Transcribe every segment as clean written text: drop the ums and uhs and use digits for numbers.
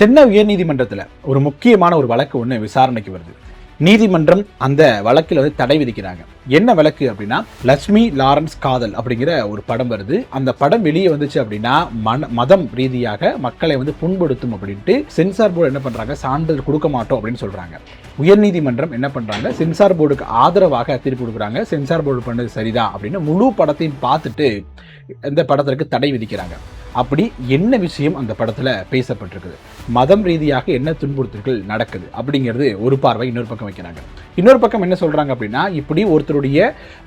சென்னை உயர்நீதிமன்றத்தில் ஒரு முக்கியமான ஒரு வழக்கு ஒன்று விசாரணைக்கு வருது. நீதிமன்றம் அந்த வழக்கில் தடை விதிக்கிறாங்க. என்ன வழக்கு அப்படின்னா, லட்சுமி லாரன்ஸ் காதல் அப்படிங்கிற ஒரு படம் வருது. அந்த படம் வெளியே வந்துச்சு அப்படின்னா மதம் ரீதியாக மக்களை புண்படுத்தும் அப்படின்ட்டு சென்சார் போர்டு என்ன பண்றாங்க, சான்றிதழ் கொடுக்க மாட்டோம் அப்படின்னு சொல்றாங்க. உயர்நீதிமன்றம் என்ன பண்றாங்க, சென்சார் போர்டுக்கு ஆதரவாக தீர்ப்பு கொடுக்குறாங்க. சென்சார் போர்டு பண்ணது சரிதான் அப்படின்னு முழு படத்தையும் பார்த்துட்டு இந்த படத்திற்கு தடை விதிக்கிறாங்க. அப்படி என்ன விஷயம் அந்த படத்துல பேசப்பட்டிருக்குது, மதம் ரீதியாக என்ன துன்புறுத்தல்கள் நடக்குது அப்படிங்கிறது ஒரு பார்வை. இன்னொரு பக்கம் வைக்கிறாங்க. இன்னொரு பக்கம் என்ன சொல்றாங்க அப்படின்னா, இப்படி ஒருத்தருடைய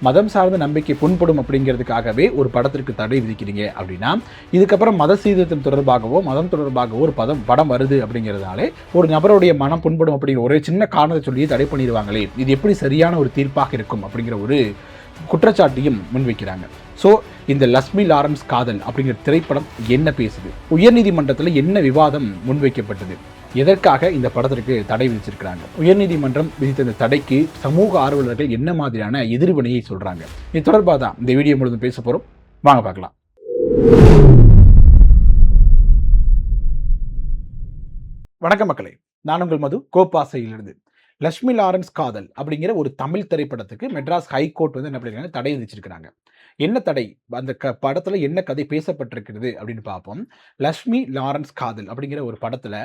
மதம் சார்ந்த நம்பிக்கை புண்படும் அப்படிங்கிறதுக்காகவே ஒரு படத்திற்கு தடை விதிக்கிறீங்க அப்படின்னா, இதுக்கப்புறம் மத சீர்திருத்தம் தொடர்பாகவோ மதம் தொடர்பாகவோ ஒரு படம் வருது அப்படிங்கிறதுனாலே ஒரு நபருடைய மனம் புண்படும் அப்படிங்கிற ஒரு சின்ன காரணத்தை சொல்லி தடை பண்ணிடுவாங்களே, இது எப்படி சரியான ஒரு தீர்ப்பாக இருக்கும் அப்படிங்கிற ஒரு குற்றச்சாட்டையும் முன்வைக்கிறாங்க. ஸோ இந்த லட்சுமி லாரன்ஸ் காதல் அப்படிங்கிற திரைப்படம் என்ன பேசுது, உயர்நீதிமன்றத்தில் என்ன விவாதம் முன்வைக்கப்பட்டது, எதற்காக இந்த படத்திற்கு தடை விதிச்சிருக்கிறாங்க, உயர்நீதிமன்றம் விதித்த இந்த தடைக்கு சமூக ஆர்வலர்கள் என்ன மாதிரியான எதிர்வினையை சொல்றாங்க, இது தொடர்பாக தான் இந்த வீடியோ முழுவதும் பேச போறோம். வாங்க பார்க்கலாம். வணக்கம் மக்களே, நான் உங்கள் மது, கோப்பாசையிலிருந்து. லட்சுமி லாரன்ஸ் காதல் அப்படிங்கிற ஒரு தமிழ் திரைப்படத்துக்கு மெட்ராஸ் ஹைகோர்ட் என்ன பண்ணிருக்காங்க, தடை விதிச்சிருக்கிறாங்க. என்ன தடை, அந்த படத்துல என்ன கதை பேசப்பட்டிருக்கிறது அப்படின்னு பார்ப்போம். லட்சுமி லாரன்ஸ் காதல் அப்படிங்கிற ஒரு படத்துல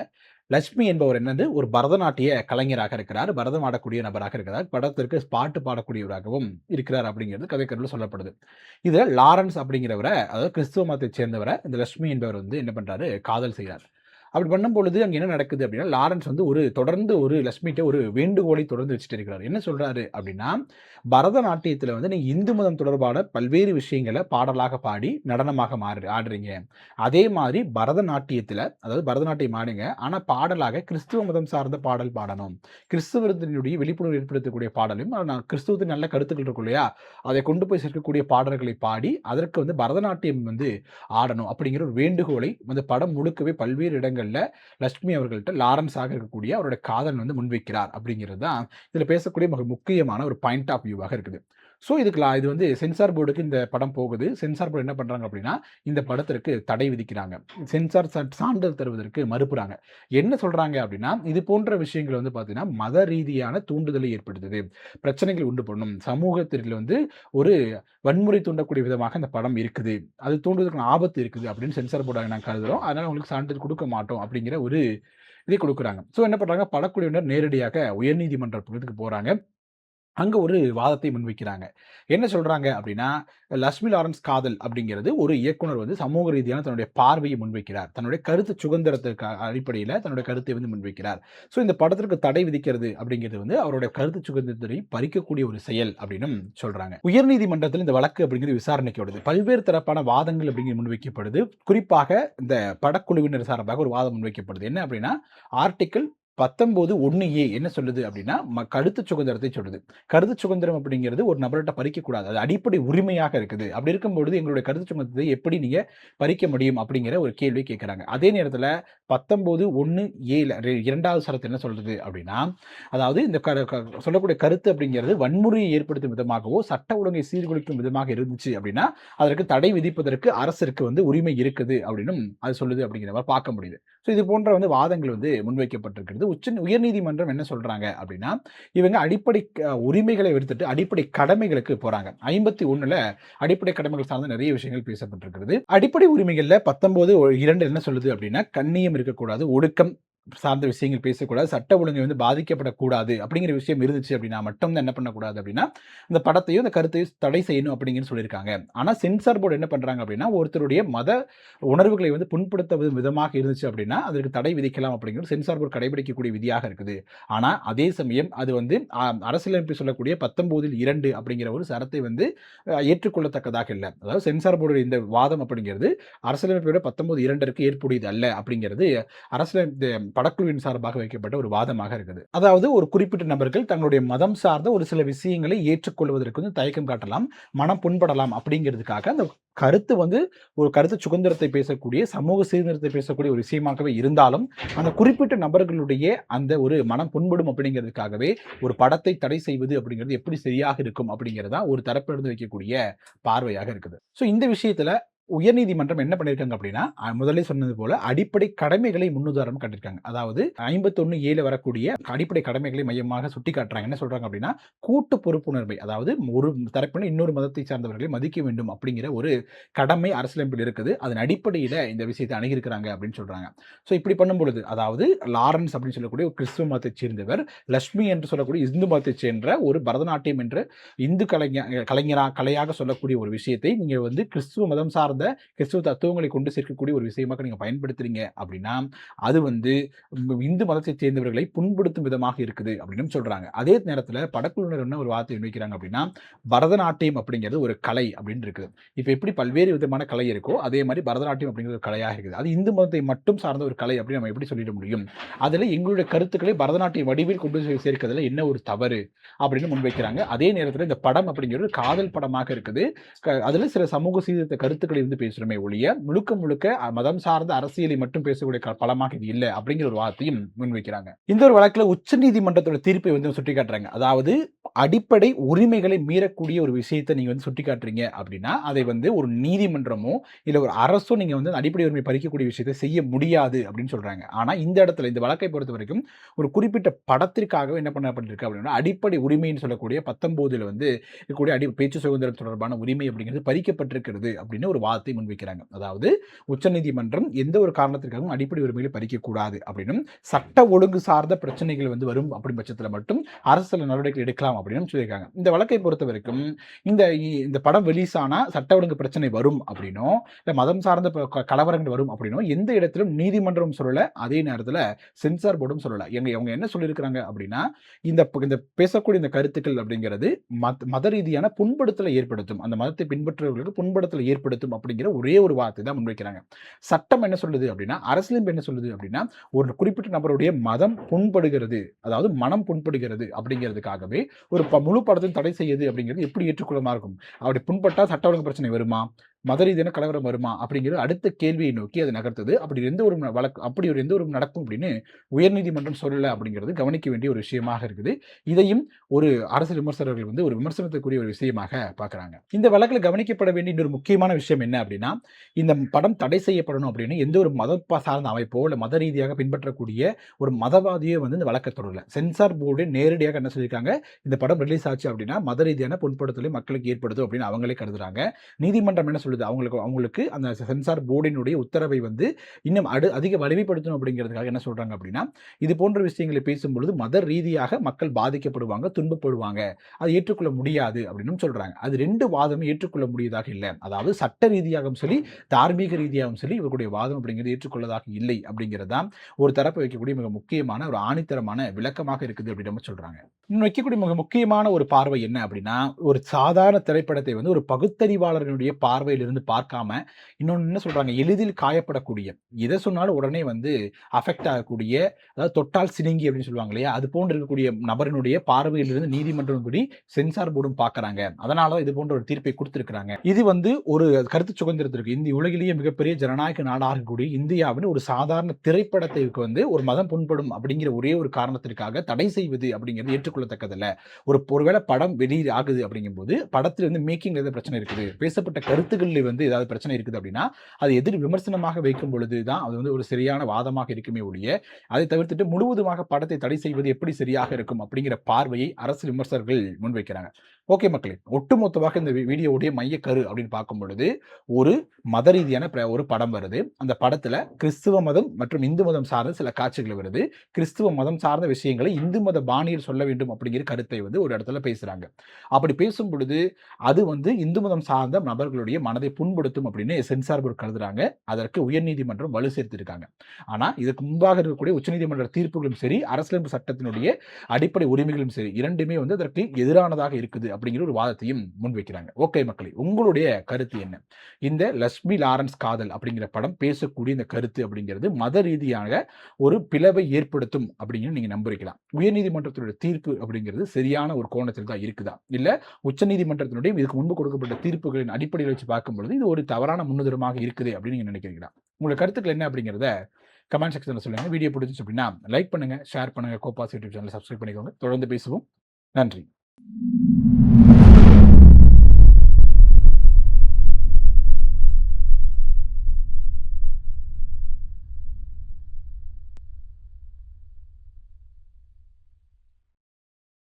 லட்சுமி என்பவர் ஒரு பரதநாட்டிய கலைஞராக இருக்கிறார், பரதம் ஆடக்கூடிய நபராக இருக்கிறார், படத்திற்கு பாட்டு பாடக்கூடியவராகவும் இருக்கிறார் அப்படிங்கிறது கதைக்கருவில் சொல்லப்படுது. இதுல லாரன்ஸ் அப்படிங்கிறவரை, அதாவது கிறிஸ்துவ மதத்தை சேர்ந்தவரை இந்த லட்சுமி என்பவர் என்ன பண்றாரு, காதல் செய்கிறார். அப்படி பண்ணும் பொழுது அங்கே என்ன நடக்குது அப்படின்னா, லாரன்ஸ் தொடர்ந்து ஒரு லட்சுமிகிட்ட ஒரு வேண்டுகோளை தொடர்ந்து வச்சுட்டு இருக்கிறார். என்ன சொல்றாரு அப்படின்னா, பரதநாட்டியத்தில் நீங்க இந்து மதம் தொடர்பான பல்வேறு விஷயங்களை பாடலாக பாடி நடனமாக ஆடுறீங்க. அதே மாதிரி பரதநாட்டியத்தில், அதாவது பரதநாட்டியம் ஆடுங்க, ஆனால் பாடலாக கிறிஸ்துவ மதம் சார்ந்த பாடல் பாடணும். கிறிஸ்துவத்தினுடைய விழிப்புணர்வு ஏற்படுத்தக்கூடிய பாடலும், கிறிஸ்துவத்தின் நல்ல கருத்துக்கள் இருக்கும் இல்லையா, அதை கொண்டு போய் சேர்க்கக்கூடிய பாடல்களை பாடி அதற்கு பரதநாட்டியம் ஆடணும் அப்படிங்கிற ஒரு வேண்டுகோளை படம் முழுக்கவே பல்வேறு இடங்கள் லட்சுமி அவர்கள்ட்ட லாரன்ஸாக இருக்கக்கூடிய அவருடைய காதல் முன்வைக்கிறார் அப்படிங்கிறது தான் இதுல பேசக்கூடிய மிக முக்கியமான ஒரு பாயிண்ட் ஆஃப் வியூவாக இருக்குது. ஸோ இது சென்சார் போர்டுக்கு இந்த படம் போகுது. சென்சார் போர்டு என்ன பண்றாங்க அப்படின்னா, இந்த படத்திற்கு தடை விதிக்கிறாங்க. சென்சார் சான்றிதழ் தருவதற்கு மறுப்புறாங்க. என்ன சொல்றாங்க அப்படின்னா, இது போன்ற விஷயங்கள் பார்த்தீங்கன்னா மத ரீதியான தூண்டுதலை ஏற்படுத்துது, பிரச்சனைகள் உண்டு பண்ணும், சமூகத்திற்கு ஒரு வன்முறை தூண்டக்கூடிய விதமாக இந்த படம் இருக்குது, அது தூண்டுவதற்கு ஆபத்து இருக்குது அப்படின்னு சென்சார் போர்டாக நாங்கள் கருதுறோம், அதனால உங்களுக்கு சான்றிதழ் கொடுக்க மாட்டோம் அப்படிங்கிற ஒரு இதை கொடுக்குறாங்க. ஸோ என்ன பண்றாங்க, படக்குழுவினர் நேரடியாக உயர்நீதிமன்றத்துக்கு போறாங்க. அங்க ஒரு வாதத்தை முன்வைக்கிறாங்க. என்ன சொல்றாங்க அப்படின்னா, லட்சுமி லாரன்ஸ் காதல் அப்படிங்கிறது ஒரு இயக்குனர் சமூக ரீதியான தன்னுடைய பார்வையை முன்வைக்கிறார், தன்னுடைய கருத்து சுதந்திரத்திற்கு அடிப்படையில் தன்னுடைய கருத்தை முன்வைக்கிறார். ஸோ இந்த படத்திற்கு தடை விதிக்கிறது அப்படிங்கிறது அவருடைய கருத்து சுதந்திரத்தை பறிக்கக்கூடிய ஒரு செயல் அப்படின்னு சொல்றாங்க. உயர்நீதிமன்றத்தில் இந்த வழக்கு அப்படிங்கிறது விசாரணைக்கு வருது. பல்வேறு தரப்பான வாதங்கள் அப்படிங்கிறது முன்வைக்கப்படுது. குறிப்பாக இந்த படக்குழுவினர் சார்பாக ஒரு வாதம் முன்வைக்கப்படுது. என்ன அப்படின்னா, ஆர்டிகிள் 19(1)A என்ன சொல்லுது அப்படின்னா, கருத்து சுதந்திரத்தை சொல்லுது. கருத்து சுதந்திரம் அப்படிங்கிறது ஒரு நபர்கிட்ட பறிக்கக்கூடாது, அது அடிப்படை உரிமையாக இருக்குது. அப்படி இருக்கும்பொழுது எங்களுடைய கருத்து சுதந்திரத்தை எப்படி நீங்க பறிக்க முடியும் அப்படிங்கிற ஒரு கேள்வி கேட்கிறாங்க. அதே நேரத்தில் 19(1)A இரண்டாவது சரத்து என்ன சொல்றது அப்படின்னா, அதாவது இந்த சொல்லக்கூடிய கருத்து அப்படிங்கிறது வன்முறையை ஏற்படுத்தும் விதமாகவோ சட்ட ஒழுங்கை சீர்குலைக்கும் விதமாக இருந்துச்சு அப்படின்னா அதற்கு தடை விதிப்பதற்கு அரசிற்கு உரிமை இருக்குது அப்படின்னு அது சொல்லுது அப்படிங்கிற மாதிரி பார்க்க முடியுது. ஸோ இது போன்ற வாதங்கள் முன்வைக்கப்பட்டிருக்கிறது. உயர்நீதிமன்றம் என்ன சொல்றாங்க அப்படின்னா, இவங்க அடிப்படை உரிமைகளை எடுத்துட்டு அடிப்படை கடமைகளுக்கு போறாங்க. 51 அடிப்படை கடமைகள் சார்ந்த நிறைய விஷயங்கள் பேசப்பட்டிருக்கிறது. அடிப்படை உரிமைகள்ல 19(2) என்ன சொல்லுது அப்படின்னா, கண்ணியம் இருக்கக்கூடாது, ஒடுக்கம் சார்ந்த விஷயங்கள் பேசக்கூடாது, சட்ட ஒழுங்கை பாதிக்கப்படக்கூடாது அப்படிங்கிற விஷயம் இருந்துச்சு அப்படின்னா மட்டும் தான் என்ன பண்ணக்கூடாது அப்படின்னா, இந்த படத்தையும் இந்த கருத்தையும் தடை செய்யணும் அப்படிங்கிறது சொல்லியிருக்காங்க. ஆனா சென்சார் போர்டு என்ன பண்றாங்க அப்படின்னா, ஒருத்தருடைய மத உணர்வுகளை புண்படுத்த விதமாக இருந்துச்சு அப்படின்னா அதற்கு தடை விதிக்கலாம் அப்படிங்கிறது சென்சார் போர்டு கடைபிடிக்கக்கூடிய விதியாக இருக்குது. ஆனா அதே சமயம் அது அரசியலமைப்பு சொல்லக்கூடிய 19(2) அப்படிங்கிற ஒரு சரத்தை ஏற்றுக்கொள்ளத்தக்கதாக இல்லை. அதாவது சென்சார் போர்டு இந்த வாதம் அப்படிங்கிறது அரசியலமைப்போட 19(2) ஏற்புடையது அல்ல அப்படிங்கிறது அரசியலமைப்பு படக்குழுவின் சார்பாக வைக்கப்பட்ட ஒரு வாதமாக இருக்குது. அதாவது ஒரு குறிப்பிட்ட நபர்கள் தங்களுடைய மதம் சார்ந்த ஒரு சில விஷயங்களை ஏற்றுக்கொள்வதற்கு தயக்கம் காட்டலாம், மனம் புண்படலாம் அப்படிங்கிறதுக்காக அந்த கருத்து ஒரு கருத்து சுதந்திரத்தை பேசக்கூடிய, சமூக சீர்திருத்தத்தை பேசக்கூடிய ஒரு விஷயமாகவே இருந்தாலும் அந்த குறிப்பிட்ட நபர்களுடைய அந்த ஒரு மனம் புண்படும் அப்படிங்கிறதுக்காகவே ஒரு படத்தை தடை செய்வது அப்படிங்கிறது எப்படி சரியாக இருக்கும் அப்படிங்கிறதா ஒரு தரப்பிலிருந்து வைக்கக்கூடிய பார்வையாக இருக்குது. ஸோ இந்த விஷயத்துல உயர்நீதிமன்றம் என்ன பண்ணியிருக்காங்க அப்படின்னா, முதலே சொன்னது போல அடிப்படை கடமைகளை முன்னுதாரணம் காட்டியிருக்காங்க. அதாவது 51(7) வரக்கூடிய அடிப்படை கடமைகளை மையமாக சுட்டிக்காட்டுறாங்க. என்ன சொல்றாங்க அப்படின்னா, கூட்டு பொறுப்புணர்வை, அதாவது ஒரு தரப்பினர் இன்னொரு மதத்தை சார்ந்தவர்களை மதிக்க வேண்டும் அப்படிங்கிற ஒரு கடமை அரசியலமைப்பில் இருக்குது. அதன் அடிப்படையில இந்த விஷயத்தை அணுகியிருக்கிறாங்க அப்படின்னு சொல்றாங்க. ஸோ இப்படி பண்ணும்பொழுது, அதாவது லாரன்ஸ் அப்படின்னு சொல்லக்கூடிய ஒரு கிறிஸ்துவ மதத்தைச் சேர்ந்தவர், லட்சுமி என்று சொல்லக்கூடிய இந்து மதத்தைச் சேர்ந்த ஒரு பரதநாட்டியம் என்ற இந்து கலையாக சொல்லக்கூடிய ஒரு விஷயத்தை நீங்க வந்து கிறிஸ்துவ மதம் சார்ந்த கிறிஸ்துவ தத்துவங்களை கொண்டு சேர்க்கக்கூடிய ஒரு விஷயமாக நீங்க பயன்படுத்துறீங்க அப்படின்னா, அது வந்து இந்து மதத்தை சேர்ந்தவர்களை புண்படுத்தும் விதமாக இருக்குது அப்படின்னு சொல்றாங்க. அதே நேரத்துல படக்குழுவினர் என்ன ஒரு வார்த்தை வைக்கிறாங்க அப்படின்னா, பரதநாட்டியம் அப்படிங்கிறது ஒரு கலை அப்படின்னு இருக்குது. இப்ப எப்படி பல்வேறு விதமான கலை இருக்கோ, அதே மாதிரி பரதநாட்டியம் அப்படிங்கிறது ஒரு கலையாக இருக்குது. அது இந்து மதத்தை மட்டும் சார்ந்த ஒரு கலை அப்படின்னு நம்ம எப்படி சொல்லிட முடியும்? அதுல எங்களுடைய கருத்துக்களை பரதநாட்டிய வடிவில் கொண்டு சேர்க்கிறதுல என்ன ஒரு தவறு அப்படின்னு முன்வைக்கிறாங்க. அதே நேரத்துல இந்த படம் அப்படிங்கிறது காதல் படமாக இருக்குது. அதுல சில சமூக சீர்திருத்த கருத்துக்களை வந்து பேசுறமே ஒழிய, முழுக்க முழுக்க மதம் சார்ந்த அரசியலை மட்டும் பேசக்கூடிய படமாக இது இல்ல அப்படிங்கிற ஒரு வார்த்தையும் முன்வைக்கிறாங்க. இந்த ஒரு வழக்குல உச்சநீதிமன்றத்தோட தீர்ப்பை வந்து சுட்டிக்காட்டுறாங்க. அதாவது அடிப்படை உரிமைகளை மீறக்கூடிய ஒரு விஷயத்தை நீங்க வந்து சுட்டிக்காட்டுறீங்க அப்படின்னா, அதை வந்து ஒரு நீதிமன்றமோ இல்ல ஒரு அரசோ நீங்க வந்து அடிப்படை உரிமை பறிக்கக்கூடிய விஷயத்தை செய்ய முடியாது அப்படின்னு சொல்றாங்க. ஆனா இந்த இடத்துல இந்த வழக்கை பொறுத்த வரைக்கும் ஒரு குறிப்பிட்ட படத்திற்காக என்ன பண்ணப்பட்டிருக்கு அப்படின்னா, அடிப்படை உரிமைன்னு சொல்லக்கூடிய 19 வந்து இருக்கக்கூடிய பேச்சு சுதந்திரம் தொடர்பான உரிமை அப்படிங்கிறது பறிக்கப்பட்டிருக்கிறது அப்படின்னு ஒரு வார்த்தை முன்வைக்கிறாங்க. அதாவது உச்சநீதிமன்றம் எந்த ஒரு காரணத்திற்காகவும் அடிப்படை உரிமைகளை பறிக்கக்கூடாது அப்படின்னும், சட்ட ஒழுங்கு சார்ந்த பிரச்சனைகள் வந்து வரும் அப்படி பட்சத்தில் மட்டும் அரசு சில நடவடிக்கை எடுக்கலாம் அப்படின்னு சொல்லியிருக்காங்க. இந்த வழக்கை பொறுத்த வரைக்கும் இந்த படம் ரிலீஸ் ஆனா சட்ட ஒழுங்கு பிரச்சனை வரும் அப்படின்னோ, இல்ல மதம் சார்ந்த கலவரங்கள் வரும் அப்படின்னோ எந்த இடத்திலும் நீதிமன்றம் சொல்லல. அதே நேரத்தில் சென்சார் போர்டும் சொல்லல. அவங்க என்ன சொல்லியிருக்கிறாங்க அப்படின்னா, இந்த பேசக்கூடிய இந்த கருத்துக்கள் அப்படிங்கிறது மத ரீதியான புண்படுத்தலை ஏற்படுத்தும், அந்த மதத்தை பின்பற்றுவர்களுக்கு புண்படுத்தலை ஏற்படுத்தும் அப்படிங்கிற ஒரே ஒரு வார்த்தை தான் முன்வைக்கிறாங்க. சட்டம் என்ன சொல்லுது அப்படின்னா, அரசியலமைப்பு என்ன சொல்லுது அப்படின்னா, ஒரு குறிப்பிட்ட நபருடைய மதம் புண்படுகிறது, அதாவது மனம் புண்படுகிறது அப்படிங்கிறதுக்காகவே ஒரு முழு படத்தையும் தடை செய்யுது அப்படிங்கிறது எப்படி ஏற்றுக்கொள்ளமா இருக்கும்? அப்படி புண்பட்டா சட்ட ஒழுங்கு பிரச்சனை வருமா? மத ரீதியான கலவரம் வருமா அப்படிங்கிறது அடுத்த கேள்வியை நோக்கி அது நகர்த்துது. அப்படி எந்த ஒரு வழக்கு அப்படி ஒரு எந்த ஒரு நடக்கும் அப்படின்னு உயர்நீதிமன்றம் சொல்லல அப்படிங்கிறது கவனிக்க வேண்டிய ஒரு விஷயமாக இருக்குது. இதையும் ஒரு அரசியல் விமர்சகர்கள் வந்து ஒரு விமர்சனத்துக்குரிய ஒரு விஷயமாக பார்க்குறாங்க. இந்த வழக்கில் கவனிக்கப்பட வேண்டிய இன்னொரு முக்கியமான விஷயம் என்ன அப்படின்னா, இந்த படம் தடை செய்யப்படணும் அப்படின்னு எந்த ஒரு மத சார்ந்த அமைப்போ இல்லை மத ரீதியாக பின்பற்றக்கூடிய ஒரு மதவாதியோ வந்து இந்த வழக்கை தொடரல. சென்சார் போர்டு நேரடியாக என்ன சொல்லியிருக்காங்க, இந்த படம் ரிலீஸ் ஆச்சு அப்படின்னா மத ரீதியான புண்படுத்தலை மக்களுக்கு ஏற்படுத்தும் அப்படின்னு அவங்களே கருதுறாங்க. நீதிமன்றம் என்ன சொல்லுது, அவங்களுக்கு அந்த சென்சார் போர்டினுடைய உத்தரவை வந்து இன்னும் அதிக வலிமைப்படுத்தணும் அப்படிங்கிறதுக்காக என்ன சொல்றாங்க அப்படின்னா, இது போன்ற விஷயங்களை பேசும்பொழுது மத ரீதியாக மக்கள் பாதிக்கப்படுவாங்க, துன்பப்படுவாங்க, அதை ஏற்றுக்கொள்ள முடியாது அப்படின்னு சொல்றாங்க. அது 2 வாதமும் ஏற்றுக்கொள்ள முடியதாக இல்லை. அதாவது சட்ட ரீதியாகவும் சரி, தார்மீக ரீதியாகவும் சரி, இவர்களுடைய வாதம் அப்படிங்கிறது ஏற்றுக்கொள்ளதாக இல்லை அப்படிங்கிறது தான் ஒரு தரப்பு வைக்கக்கூடிய மிக முக்கியமான ஒரு ஆணித்தரமான விளக்கமாக இருக்குது அப்படின்னு சொல்றாங்க. இன்னும் வைக்கக்கூடிய மிக முக்கியமான ஒரு பார்வை என்ன அப்படின்னா, ஒரு சாதாரண திரைப்படத்தை வந்து ஒரு பகுத்தறிவாளர்களுடைய பார்வையிலிருந்து பார்க்காம, இன்னொன்னு என்ன சொல்றாங்க, எளிதில் காயப்படக்கூடிய, எதை சொன்னாலும் உடனே வந்து அஃபெக்ட் ஆகக்கூடிய, அதாவது தொட்டால் சினுங்கி அப்படின்னு சொல்லுவாங்க இல்லையா, அது போன்று இருக்கக்கூடிய நபரினுடைய பார்வையிலிருந்து நீதிமன்றம் படி சென்சார் போர்டும் பார்க்கறாங்க. அதனால இது போன்ற ஒரு தீர்ப்பை கொடுத்திருக்கிறாங்க. இது வந்து ஒரு கருத்து சுதந்திரத்திற்கு இந்த உலகிலேயே மிகப்பெரிய ஜனநாயக நாடாக இருக்கக்கூடிய இந்தியாவின் ஒரு சாதாரண திரைப்படத்திற்கு வந்து ஒரு மதம் புண்படும் அப்படிங்கிற ஒரே ஒரு காரணத்திற்காக தடை செய்வது அப்படிங்கிறது ஏற்றுக்கொள்ளத்தக்கதல்ல. ஒருவேளை படம் வெளியீடு ஆகுது அப்படிங்கும்போது படத்தில் வந்து மேக்கிங்ல ஏதாவது பிரச்சனை இருக்குது, பேசப்பட்ட கருத்துக்களில் வந்து ஏதாவது பிரச்சனை இருக்குது அப்படின்னா, அது எதிர் விமர்சனமாக வைக்கும் பொழுது தான் அது வந்து ஒரு சரியான வாதமாக இருக்குமே ஒழிய, அதை தவிர்த்துட்டு முழுவதுமாக படத்தை தடை செய்வது எப்படி சரியாக இருக்கும் அப்படிங்கிற பார்வையை அரசு விமர்சகர்கள் முன்வைக்கிறாங்க. ஓகே மக்களே, ஒட்டுமொத்தமாக இந்த வீடியோவுடைய மையக்கரு அப்படின்னு பார்க்கும் பொழுது, ஒரு மத ரீதியான ஒரு படம் வருது. அந்த படத்துல கிறிஸ்துவ மதம் மற்றும் இந்து மதம் சார்ந்த சில காட்சிகள் வருது. கிறிஸ்துவ மதம் சார்ந்த விஷயங்களை இந்து மத பாணியில் சொல்ல வேண்டும் அப்படிங்கிற கருத்தை வந்து ஒரு இடத்துல பேசுறாங்க. அப்படி பேசும் பொழுது அது வந்து இந்து மதம் சார்ந்த நபர்களுடைய மனதை புண்படுத்தும் அப்படின்னு சென்சார் போர்டு கருதுறாங்க. அதற்கு உயர்நீதிமன்றம் வலு சேர்த்திருக்காங்க. ஆனா இதுக்கு முன்பாக இருக்கக்கூடிய உச்சநீதிமன்ற தீர்ப்புகளும் சரி, அரசியலமைப்பு சட்டத்தினுடைய அடிப்படை உரிமைகளும் சரி, இரண்டுமே வந்து அதற்கு எதிரானதாக இருக்குது அப்படிங்கிற ஒரு வாதத்தையும் முன்வைக்கிறாங்க. ஓகே மக்களே, உங்களுடைய கருத்து என்ன? இந்த லட்சுமி லாரன்ஸ் காதல் அப்படிங்கிற படம் பேசக்கூடிய இந்த கருத்து அப்படிங்கிறது மத ரீதியாக ஒரு பிளவை ஏற்படுத்தும் அப்படின்னு நீங்க நம்புறீங்களா? உயர்நீதிமன்றத்தினுடைய தீர்ப்பு அப்படிங்கிறது சரியான ஒரு கோணத்தில் தான் இருக்குதா, இல்ல உச்சநீதிமன்றத்தினுடைய இதுக்கு முன்பு கொடுக்கப்பட்ட தீர்ப்புகளின் அடிப்படையில் வச்சு பார்க்கும் பொழுது இது ஒரு தவறான முன்னுதாரணமாக இருக்குது அப்படின்னு நீங்க நினைக்கிறீங்களா? உங்களுடைய கருத்துக்கள் என்ன அப்படிங்கிறத கமெண்ட் செக்ஷன்ல சொல்லுங்க. வீடியோ பிடிச்சிச்சு அப்படின்னா லைக் பண்ணுங்க, ஷேர் பண்ணுங்க, கோபாஸ் யூடியூப் சேனலை சப்ஸ்கிரைப் பண்ணிக்கோங்க. தொடர்ந்து பேசுவோம். நன்றி.